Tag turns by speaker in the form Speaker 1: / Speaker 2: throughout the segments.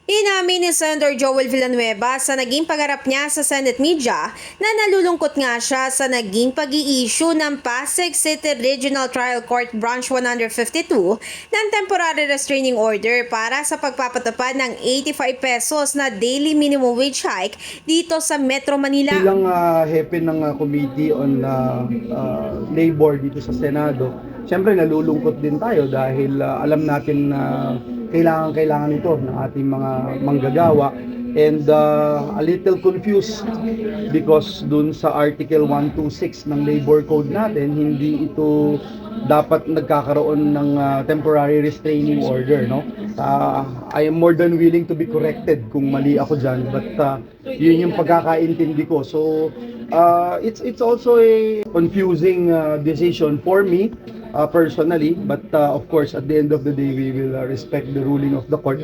Speaker 1: Inamin ni Senator Joel Villanueva sa naging pagharap niya sa Senate media na nalulungkot nga siya sa naging pag-i-issue ng Pasig City Regional Trial Court Branch 152 ng temporary restraining order para sa pagpapatupad ng 85 pesos na daily minimum wage hike dito sa Metro Manila.
Speaker 2: Bilang hepe ng Committee on Labor dito sa Senado, siyempre nalulungkot din tayo dahil alam natin na kailangan ito ng ating mga manggagawa, and a little confused because dun sa Article 126 ng Labor Code natin, hindi ito dapat nagkakaroon ng temporary restraining order, no? I am more than willing to be corrected kung mali ako dyan, but yun yung pagkakaintindi ko. So it's also a confusing decision for me personally, but of course at the end of the day we will respect the ruling of the court.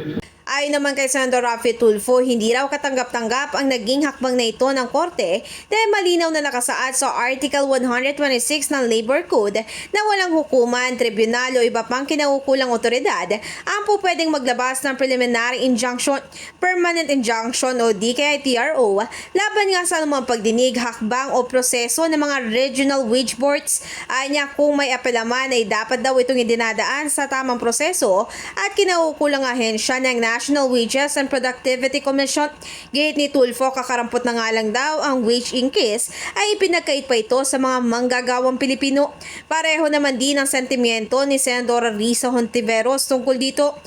Speaker 1: Ayon naman kay Senator Raffy Tulfo, hindi raw katanggap-tanggap ang naging hakbang na ito ng korte dahil malinaw na nakasaad sa Article 126 ng Labor Code na walang hukuman, tribunal o iba pang kinaukulang otoridad ang pwedeng maglabas ng preliminary injunction, permanent injunction o DKITRO laban nga sa anumang pagdinig, hakbang o proseso ng mga regional wage boards. Anya kung may apelaman ay dapat daw itong idinadaan sa tamang proseso at kinaukulang ahensya ng National Wages and Productivity Commission. Gate ni Tulfo, kakarampot na nga lang daw ang wage increase ay ipinagkait pa ito sa mga manggagawang Pilipino. Pareho naman din ang sentimiento ni Senadora Risa Hontiveros tungkol dito.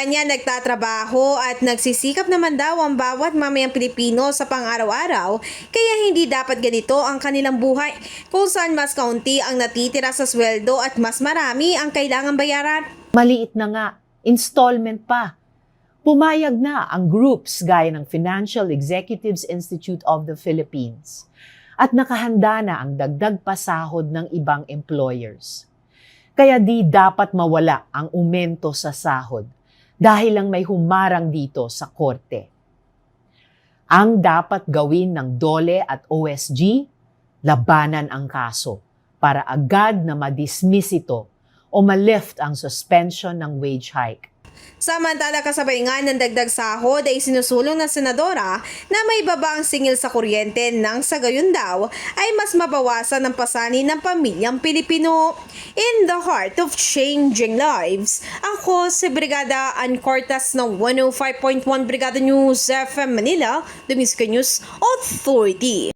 Speaker 1: Anya, nagtatrabaho at nagsisikap naman daw ang bawat mamayang Pilipino sa pang-araw-araw, kaya hindi dapat ganito ang kanilang buhay kung saan mas kaunti ang natitira sa sweldo at mas marami ang kailangang bayaran.
Speaker 3: Maliit na nga, installment pa. Pumayag na ang groups gaya ng Financial Executives Institute of the Philippines at nakahanda na ang dagdag pasahod ng ibang employers. Kaya di dapat mawala ang umento sa sahod dahil lang may humarang dito sa korte. Ang dapat gawin ng DOLE at OSG, labanan ang kaso para agad na ma-dismiss ito o ma-lift ang suspension ng wage hike.
Speaker 1: Samantala, kasabay nga ng dagdag sahod ay sinusulong ng senadora na may baba ang singil sa kuryente nang sa gayon daw ay mas mabawasan ang pasanin ng pamilyang Pilipino. In the heart of changing lives, ako si Brigada Ann Cortas ng 105.1 Brigada News FM Manila, the Music News Authority.